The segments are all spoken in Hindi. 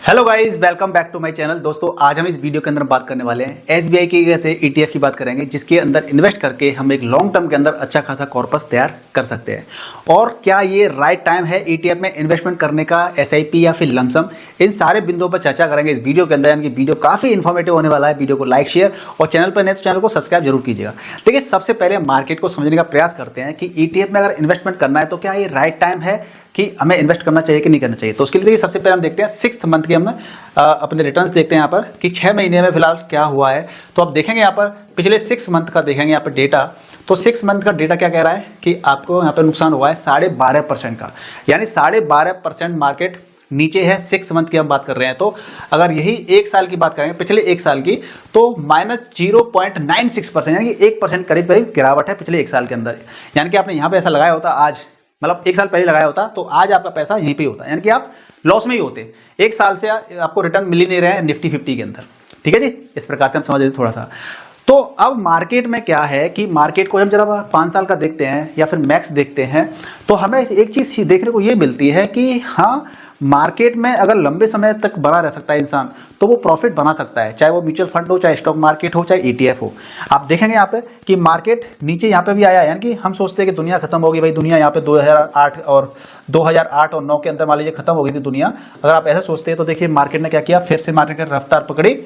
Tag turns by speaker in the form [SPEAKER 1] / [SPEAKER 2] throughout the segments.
[SPEAKER 1] Hello guys, welcome back to my channel. दोस्तों, आज हम इस वीडियो के अंदर बात करने वाले हैं एसबीआई की ऐसे ईटीएफ की बात करेंगे जिसके अंदर इन्वेस्ट करके हम एक लॉन्ग टर्म के अंदर अच्छा खासा कॉर्पस तैयार कर सकते हैं। और क्या ये राइट टाइम है ईटीएफ में इन्वेस्टमेंट करने का, एसआईपी या फिर लमसम, इन सारे बिंदुओं पर चर्चा करेंगे इस वीडियो के अंदर। यानी कि वीडियो काफ़ी इन्फॉर्मेटिव होने वाला है। वीडियो को लाइक, शेयर और चैनल पर नहीं तो चैनल को सब्सक्राइब जरूर कीजिएगा। देखिए, सबसे पहले मार्केट को समझने का प्रयास करते हैं कि ईटीएफ में अगर इन्वेस्टमेंट करना है तो क्या ये राइट टाइम है कि हमें इन्वेस्ट करना चाहिए कि नहीं करना चाहिए। तो उसके लिए देखिए, सबसे पहले हम देखते हैं 6th मंथ के हम अपने रिटर्न्स देखते हैं यहाँ पर कि 6 महीने में फिलहाल क्या हुआ है। तो आप देखेंगे यहाँ पर पिछले 6 मंथ का देखेंगे यहाँ पर डेटा। तो 6 मंथ का डेटा क्या कह रहा है कि आपको यहाँ पर नुकसान हुआ है 12.5% का, यानी 12.5% मार्केट नीचे है। 6 मंथ की हम बात कर रहे हैं। तो अगर यही एक साल की बात करेंगे, पिछले एक साल की, तो -0.96%, यानी कि 1% करीब करीब गिरावट है पिछले एक साल के अंदर। यानी कि आपने यहाँ पे ऐसा लगाया होता आज, मतलब एक साल पहले लगाया होता, तो आज आपका पैसा यहीं पे ही होता, यानी कि आप लॉस में ही होते। एक साल से आपको रिटर्न मिल ही नहीं रहे हैं निफ्टी 50 के अंदर। ठीक है जी, इस प्रकार से हम समझ लेते थोड़ा सा। तो अब मार्केट में क्या है कि मार्केट को हम जरा 5 साल का देखते हैं या फिर मैक्स देखते हैं, तो हमें एक चीज़ देखने को ये मिलती है कि हाँ, मार्केट में अगर लंबे समय तक बना रह सकता है इंसान तो वो प्रॉफिट बना सकता है, चाहे वो म्यूचुअल फंड हो, चाहे स्टॉक मार्केट हो, चाहे ईटीएफ हो। आप देखेंगे यहाँ पे कि मार्केट नीचे यहाँ पे भी आया है। यानी कि हम सोचते हैं कि दुनिया खत्म होगी, भाई दुनिया यहाँ पे 2008 और 9 के अंदर मान लीजिए खत्म हो गई थी दुनिया। अगर आप ऐसा सोचते हैं तो देखिए मार्केट ने क्या किया, फिर से मार्केट ने रफ्तार पकड़ी।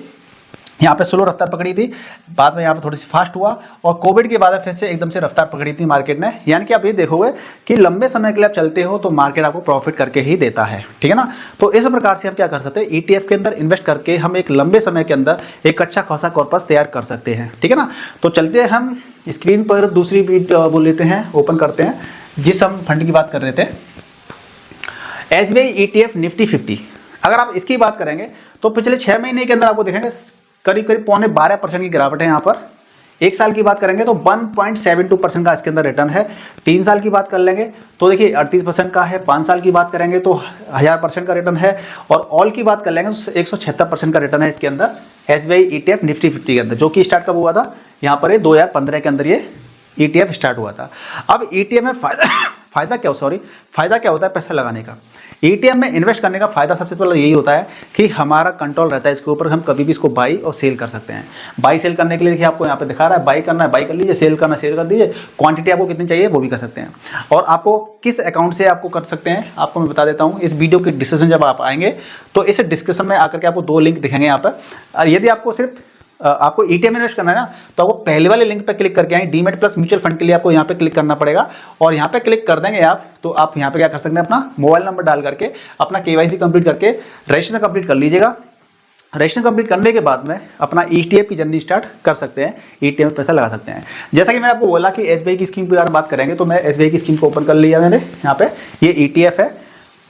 [SPEAKER 1] यहाँ पे स्लो रफ्तार पकड़ी थी, बाद में यहाँ पे थोड़ी सी फास्ट हुआ, और कोविड के बाद फिर से एकदम से रफ्तार पकड़ी थी मार्केट ने। यानी कि आप ये देखोगे कि लंबे समय के लिए आप चलते हो तो मार्केट आपको प्रॉफिट करके ही देता है। ठीक है ना। तो इस प्रकार से हम क्या कर सकते हैं, ईटीएफ के अंदर इन्वेस्ट करके हम एक लंबे समय के अंदर एक अच्छा खासा कॉर्पस तैयार कर सकते हैं। ठीक है ना। तो चलते हैं, हम स्क्रीन पर दूसरी बीट बोल लेते हैं, ओपन करते हैं, जिस हम फंड की बात कर रहे थे, एसबीआई ईटीएफ निफ्टी 50। अगर आप इसकी बात करेंगे तो पिछले 6 महीने के अंदर आपको देखेंगे करीब करीब 12.5% की गिरावट है यहाँ पर। एक साल की बात करेंगे तो 1.72% का इसके अंदर रिटर्न है। 3 साल की बात कर लेंगे तो देखिए 38% का है। 5 साल की बात करेंगे तो 1000% का रिटर्न है। और ऑल की बात कर लेंगे तो 176% का रिटर्न है इसके अंदर एसबीआई ईटीएफ निफ्टी 50 के अंदर, जो कि स्टार्ट कब हुआ था, यहाँ पर 2015 के अंदर ये ईटीएफ स्टार्ट हुआ था। अब ईटीएफ में फायदा क्या होता है पैसा लगाने का। ईटीएफ में इन्वेस्ट करने का फायदा सबसे पहले यही होता है कि हमारा कंट्रोल रहता है इसके ऊपर, हम कभी भी इसको बाई और सेल कर सकते हैं। बाई सेल करने के लिए देखिए आपको यहाँ पे दिखा रहा है, बाई करना है बाई कर लीजिए, सेल करना सेल कर दीजिए, क्वांटिटी आपको कितनी चाहिए वो भी कर सकते हैं। और आपको किस अकाउंट से आपको कर सकते हैं आपको मैं बता देता हूँ। इस वीडियो के डिस्क्रिप्शन जब आप आएंगे तो इस डिस्क्रिप्शन में आकर के आपको 2 लिंक दिखेंगे यहाँ पर। और यदि आपको सिर्फ आपको ईटीएफ में इन्वेस्ट करना है ना, तो आपको पहले वाले लिंक पे क्लिक करके आए, डीमेट प्लस म्यूचुअल फंड के लिए आपको यहाँ पे क्लिक करना पड़ेगा। और यहाँ पे क्लिक कर देंगे आप, तो आप यहाँ पे क्या कर सकते हैं, अपना मोबाइल नंबर डाल करके अपना केवाईसी कंप्लीट करके रजिस्ट्रेशन कंप्लीट कर लीजिएगा। रजिस्ट्रेशन कंप्लीट करने के बाद में अपना ईटीएफ की जर्नी स्टार्ट कर सकते हैं, ईटीएफ में पैसा लगा सकते हैं। जैसा कि मैं आपको बोला कि एसबीआई की स्कीम की बात करेंगे, तो मैं एसबीआई की स्कीम को ओपन कर लिया मैंने। यहाँ पे ये ईटीएफ है,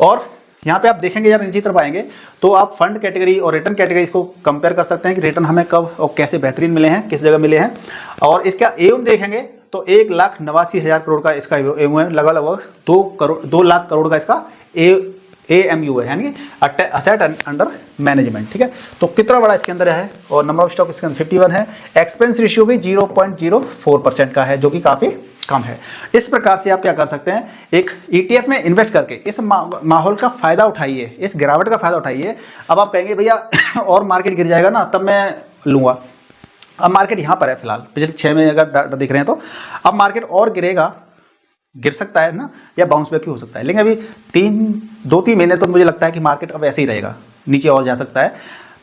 [SPEAKER 1] और यहाँ पे आप देखेंगे यार नीचे तरफ आएंगे तो आप फंड कैटेगरी और रिटर्न कैटेगरी इसको कंपेयर कर सकते हैं कि रिटर्न हमें कब और कैसे बेहतरीन मिले हैं, किस जगह मिले हैं। और इसका एम देखेंगे तो 1,89,000 करोड़ का इसका एम है, लगभग 2 लाख करोड़ का इसका एएमयू है, यानी असेट अंडर मैनेजमेंट। ठीक है, तो कितना बड़ा इसके अंदर है। और नंबर ऑफ स्टॉक इसके अंदर 51 है। एक्सपेंस रेशियो भी 0.04% का है, जो कि काफ़ी कम है। इस प्रकार से आप क्या कर सकते हैं, एक ईटीएफ में इन्वेस्ट करके इस माहौल का फायदा उठाइए, इस गिरावट का फायदा उठाइए। अब आप कहेंगे भैया और मार्केट गिर जाएगा ना तब मैं लूँगा। अब मार्केट यहाँ पर है फिलहाल, पिछले 6 महीने अगर दिख रहे हैं तो अब मार्केट और गिरेगा, गिर सकता है ना, या बाउंस बैक भी हो सकता है। लेकिन अभी 2-3 महीने तो मुझे लगता है कि मार्केट अब ऐसे ही रहेगा, नीचे और जा सकता है।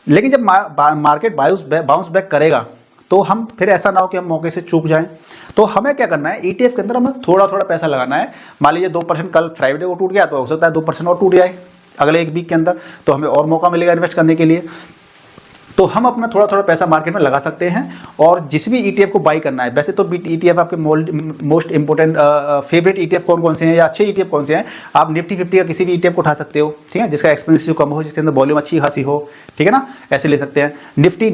[SPEAKER 1] लेकिन जब मार्केट बाउंस बैक करेगा तो हम फिर ऐसा ना हो कि हम मौके से चूक जाएं। तो हमें क्या करना है, ईटीएफ के अंदर हमें थोड़ा थोड़ा पैसा लगाना है। मान लीजिए 2%, कल फ्राइडे को टूट गया तो हो सकता है 2% और टूट जाए अगले 1 वीक के अंदर, तो हमें और मौका मिलेगा इन्वेस्ट करने के लिए। तो हम अपना थोड़ा थोड़ा पैसा मार्केट में लगा सकते हैं। और जिस भी ईटीएफ को बाई करना है, वैसे तो ईटीएफ आपके मोस्ट इंपोर्टेंट फेवरेट ईटीएफ कौन से हैं या अच्छे ईटीएफ कौन से हैं, आप निफ्टी 50 का किसी भी ईटीएफ को उठा सकते हो। ठीक है, जिसका एक्सपेंसिव कम हो, जिसके अंदर वॉल्यूम अच्छी खासी हो। ठीक है ना, ऐसे ले सकते हैं। निफ्टी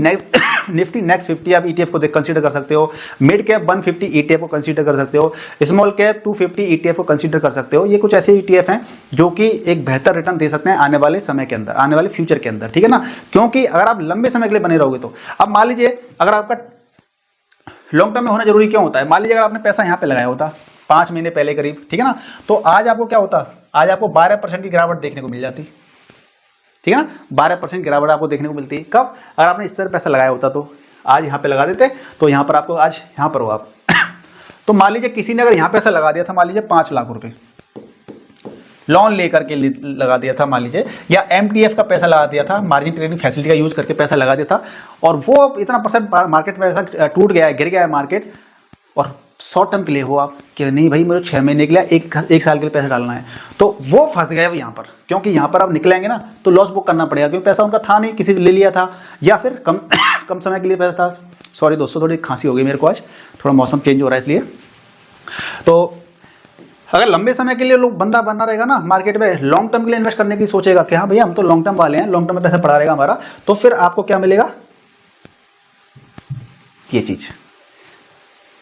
[SPEAKER 1] नेक्स्ट 50 आप ईटीएफ को कंसीडर कर सकते हो। मिड कैप 150 ईटीएफ को कंसीडर कर सकते हो। स्मॉल कैप 250 ईटीएफ को कंसीडर कर सकते हो। ये कुछ ऐसे ईटीएफ हैं जो कि एक बेहतर रिटर्न दे सकते हैं आने वाले समय के अंदर, आने वाले फ्यूचर के अंदर। ठीक है ना, क्योंकि अगर आप लंबे समय के लिए बने रहोगे तो अब मान लीजिए अगर आपका लॉन्ग टर्म में होना जरूरी क्यों होता है, मान लीजिए अगर आपने पैसा यहाँ पे लगाया होता 5 महीने पहले करीब, ठीक है ना, तो आज आपको क्या होता, आज आपको 12% की गिरावट देखने को मिल जाती। ठीक है ना। 12% गिरावट आपको देखने को मिलती है। कब? अगर आपने इस तरह पैसा लगाया होता तो आज यहाँ पे लगा देते तो यहाँ पर आपको आज यहाँ पर हो आप तो मान लीजिए किसी ने अगर यहाँ पैसा लगा दिया था, मान लीजिए 5 लाख रुपए लोन लेकर के लगा दिया था मान लीजिए, या MTF का पैसा लगा दिया था, मार्जिन ट्रेडिंग फैसिलिटी का यूज करके पैसा लगा दिया था, और वो इतना परसेंट मार्केट में ऐसा टूट गया है, गिर गया है मार्केट, और शॉर्ट टर्म के लिए हो आप कि नहीं भाई मुझे 6 महीने के लिए एक साल के लिए पैसा डालना है, तो वो फंस गए यहाँ पर। क्योंकि यहाँ पर आप निकलेंगे ना तो लॉस बुक करना पड़ेगा, क्योंकि पैसा उनका था नहीं, किसी ने ले लिया था, या फिर कम कम समय के लिए पैसा था। सॉरी दोस्तों, थोड़ी खांसी हो गई मेरे को, आज थोड़ा मौसम चेंज हो रहा है इसलिए। तो अगर लंबे समय के लिए लोग बंदा बना रहेगा ना मार्केट में, लॉन्ग टर्म के लिए इन्वेस्ट करने की सोचेगा कि हाँ भैया हम तो लॉन्ग टर्म वाले हैं, लॉन्ग टर्म में पैसा पड़ा रहेगा हमारा, तो फिर आपको क्या मिलेगा, ये चीज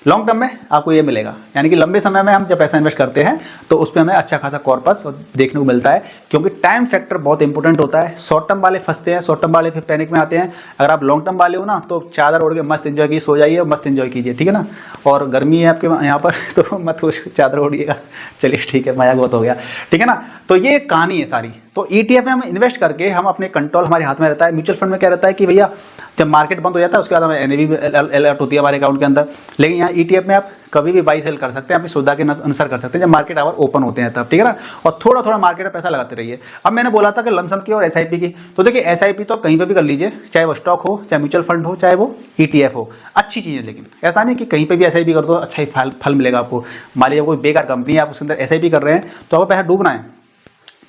[SPEAKER 1] लॉन्ग टर्म में आपको ये मिलेगा। यानी कि लंबे समय में हम जब पैसा इन्वेस्ट करते हैं तो उस पर हमें अच्छा खासा कॉर्पस देखने को मिलता है, क्योंकि टाइम फैक्टर बहुत इंपॉर्टेंट होता है। शॉर्ट टर्म वाले फंसते हैं, शॉर्ट टर्म वाले फिर पैनिक में आते हैं। अगर आप लॉन्ग टर्म वाले हो ना तो चादर ओढ़ के मस्त एंजॉय कीजिए, सो जाइए, मस्त एंजॉय कीजिए, ठीक है ना। और गर्मी है आपके यहाँ पर तो मत चादर ओढ़िएगा, चलिए ठीक है, मजाक बहुत हो गया, ठीक है ना। तो ये कहानी है सारी। तो ETF में हम इन्वेस्ट करके हम अपने कंट्रोल हमारे हाथ में रहता है। म्यूचुअल फंड में क्या रहता है कि भैया जब मार्केट बंद हो जाता है उसके बाद हमें NAV अलर्ट होती है हमारे अकाउंट के अंदर, लेकिन यहाँ ETF में आप कभी भी बाई सेल कर सकते हैं, अपनी सुविधा के अनुसार कर सकते हैं जब मार्केट आवर ओपन होते हैं तब, ठीक है ना। और थोड़ा थोड़ा मार्केट में पैसा लगाते रहिए। अब मैंने बोला था कि लमसम की और SIP की, तो देखिए SIP तो कहीं पर भी कर लीजिए, चाहे वो स्टॉक हो, चाहे म्यूचुअल फंड हो, चाहे वो ETF हो, अच्छी चीज़ है। लेकिन ऐसा नहीं कि कहीं पर भी SIP कर दो अच्छा ही फल मिलेगा आपको। मान लीजिए कोई बेकार कंपनी है, आप उसके अंदर SIP कर रहे हैं तो आपको पैसा डूबना है,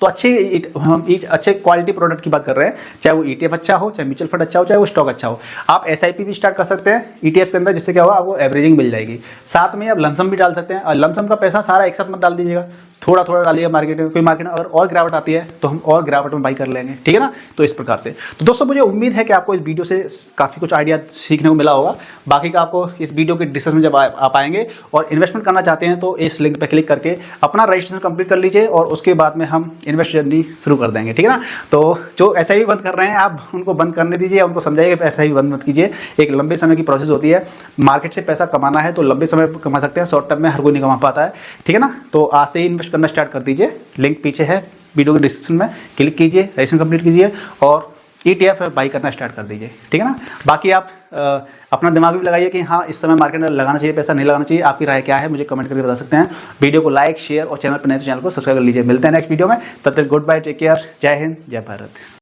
[SPEAKER 1] तो अच्छे क्वालिटी प्रोडक्ट की बात कर रहे हैं, चाहे वो ETF अच्छा हो, चाहे म्यूचुअल फंड अच्छा हो, चाहे वो स्टॉक अच्छा हो। आप SIP भी स्टार्ट कर सकते हैं ETF के अंदर, जिससे क्या होगा आपको एवरेजिंग मिल जाएगी। साथ में आप लमसम भी डाल सकते हैं, और लमसम का पैसा सारा एक साथ मत डाल दीजिएगा, थोड़ा थोड़ा डालिए। मार्केट में कोई मार्केट अगर और गिरावट आती है तो हम और गिरावट में बाई कर लेंगे, ठीक है ना। तो इस प्रकार से तो दोस्तों मुझे उम्मीद है कि आपको इस वीडियो से काफ़ी कुछ आइडिया सीखने को मिला होगा। बाकी का आपको इस वीडियो के डिस्क्रिप्शन में जब आप आएंगे और इन्वेस्टमेंट करना चाहते हैं तो इस लिंक पर क्लिक करके अपना रजिस्ट्रेशन कंप्लीट कर लीजिए, और उसके बाद में हम इन्वेस्ट जर्नी शुरू कर देंगे, ठीक है ना। तो जो SIP बंद कर रहे हैं आप उनको बंद करने दीजिए, उनको समझाइए कि SIP बंद मत कीजिए। एक लंबे समय की प्रोसेस होती है, मार्केट से पैसा कमाना है तो लंबे समय कमा सकते हैं, शॉर्ट टर्म में हर कोई नहीं कमा पाता है, ठीक है ना। तो आज से ही इन्वेस्ट करना स्टार्ट कर दीजिए, लिंक पीछे है वीडियो के डिस्क्रिप्शन में, क्लिक कीजिए, रजिस्ट्रेशन कंप्लीट कीजिए और ETF बाई करना स्टार्ट कर दीजिए, ठीक है ना। बाकी आप अपना दिमाग भी लगाइए कि हाँ इस समय मार्केट में लगाना चाहिए पैसा, नहीं लगाना चाहिए, आपकी राय क्या है मुझे कमेंट करके बता सकते हैं। वीडियो को लाइक शेयर और चैनल पर नए तो चैनल को सब्सक्राइब कर लीजिए। मिलते हैं नेक्स्ट वीडियो में, तब तक गुड बाय, टेक केयर, जय हिंद, जय भारत।